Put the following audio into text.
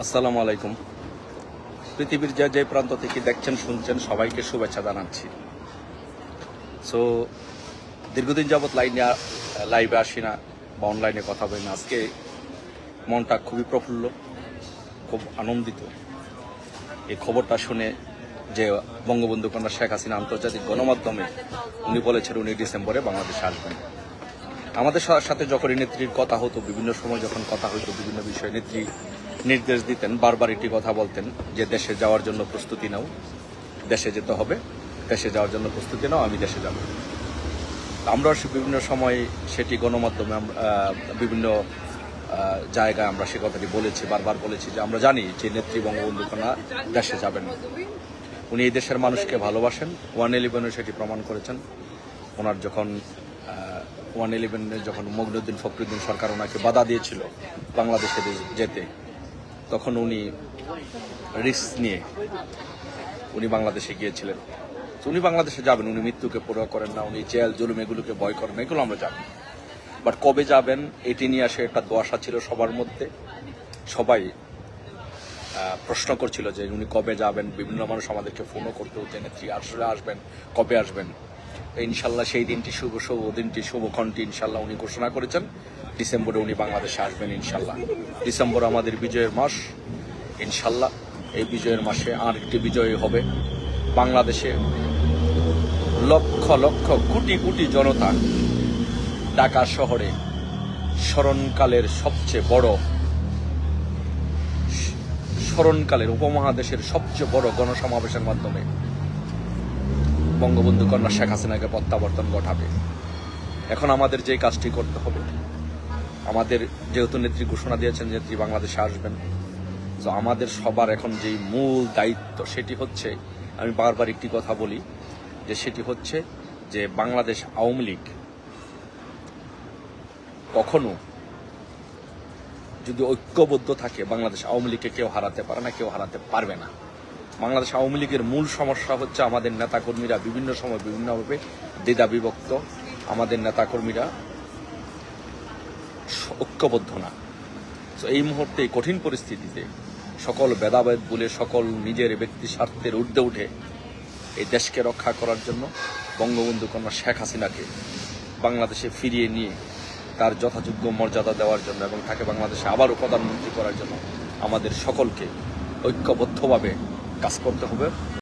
আসসালামু আলাইকুম। পৃথিবীর যে যে প্রান্ত থেকে দেখছেন শুনছেন সবাইকে শুভেচ্ছা জানাচ্ছি। সো দীর্ঘদিন যাবৎ লাইভে আসি না বা অনলাইনে কথা বলি না। আজকে মনটা খুবই প্রফুল্ল, খুব আনন্দিত এই খবরটা শুনে যে বঙ্গবন্ধু কন্যা শেখ হাসিনা আন্তর্জাতিক গণমাধ্যমে উনি বলেছেন উনি ডিসেম্বরে বাংলাদেশে আসবেন। আমাদের সাথে যখন নেত্রীর কথা হতো, বিভিন্ন সময় যখন কথা হতো বিভিন্ন বিষয়ে নেত্রী নির্দেশ দিতেন, বারবার একটি কথা বলতেন যে দেশে যাওয়ার জন্য প্রস্তুতি নাও, দেশে যেতে হবে, দেশে যাওয়ার জন্য প্রস্তুতি নাও, আমি দেশে যাব। আমরা বিভিন্ন সময় সেটি গণমাধ্যমে বিভিন্ন জায়গায় আমরা সে কথাটি বলেছি, বারবার বলেছি যে আমরা জানি যে নেত্রী বঙ্গবন্ধু কন্যা দেশে যাবেন। উনি এই দেশের মানুষকে ভালোবাসেন, 111 সেটি প্রমাণ করেছেন। ওনার যখন 111 যখন মঈনুদ্দিন ফখরুদ্দিন সরকার ওনাকে বাধা দিয়েছিল বাংলাদেশে যেতে, তখন উনি রিস্ক নিয়ে উনি বাংলাদেশে গিয়েছিলেন। তো উনি বাংলাদেশে যাবেন, উনি মৃত্যুকে পরোয়া করেন না, উনি জেল জুলুম এগুলোকে ভয় করেন না, এগুলো আমরা জানি। বাট কবে যাবেন এটি নিয়ে আসে একটা দোয়াশা ছিল সবার মধ্যে। সবাই প্রশ্ন করছিল যে উনি কবে যাবেন। বিভিন্ন মানুষ আমাদেরকে ফোনও করতো যে নেত্রী আসলে আসবেন, কবে আসবেন। ইনশাল্লাহ সেই দিনটি শুভ দিনটি শুভক্ষণটি ইনশাল্লাহ উনি ঘোষণা করেছেন, ডিসেম্বরে উনি বাংলাদেশে আসবেন ইনশাল্লাহ। ডিসেম্বর আমাদের বিজয়ের মাস। ইনশাল্লাহ এই বিজয়ের মাসে আর একটি বিজয় হবে। বাংলাদেশে লক্ষ লক্ষ কোটি কোটি জনতা ঢাকা শহরে স্মরণকালের উপমহাদেশের সবচেয়ে বড় গণসমাবেশের মাধ্যমে বঙ্গবন্ধু কন্যা শেখ হাসিনাকে প্রত্যাবর্তন ঘটাবে। এখন আমাদের যে কাজটি করতে হবে, আমাদের যেহেতু নেত্রী ঘোষণা দিয়েছেন নেত্রী বাংলাদেশে আসবেন, তো আমাদের সবার এখন যে মূল দায়িত্ব সেটি হচ্ছে, আমি বারবার একটি কথা বলি যে সেটি হচ্ছে যে বাংলাদেশ আওয়ামী লীগ কখনো যদি ঐক্যবদ্ধ থাকে, বাংলাদেশ আওয়ামী লীগকে কেউ হারাতে পারে না, কেউ হারাতে পারবে না। বাংলাদেশ আওয়ামী লীগের মূল সমস্যা হচ্ছে আমাদের নেতাকর্মীরা বিভিন্ন সময় বিভিন্নভাবে দ্বিধা বিভক্ত, আমাদের নেতাকর্মীরা ঐক্যবদ্ধ না। তো এই মুহূর্তে কঠিন পরিস্থিতিতে সকল ভেদাভেদ বলে সকল নিজের ব্যক্তি স্বার্থের ঊর্ধ্বে উঠে এই দেশকে রক্ষা করার জন্য বঙ্গবন্ধু কন্যা শেখ হাসিনাকে বাংলাদেশে ফিরিয়ে নিয়ে তার যথাযোগ্য মর্যাদা দেওয়ার জন্য এবং তাকে বাংলাদেশে আবারও প্রধানমন্ত্রী করার জন্য আমাদের সকলকে ঐক্যবদ্ধভাবে কাজ করতে হবে।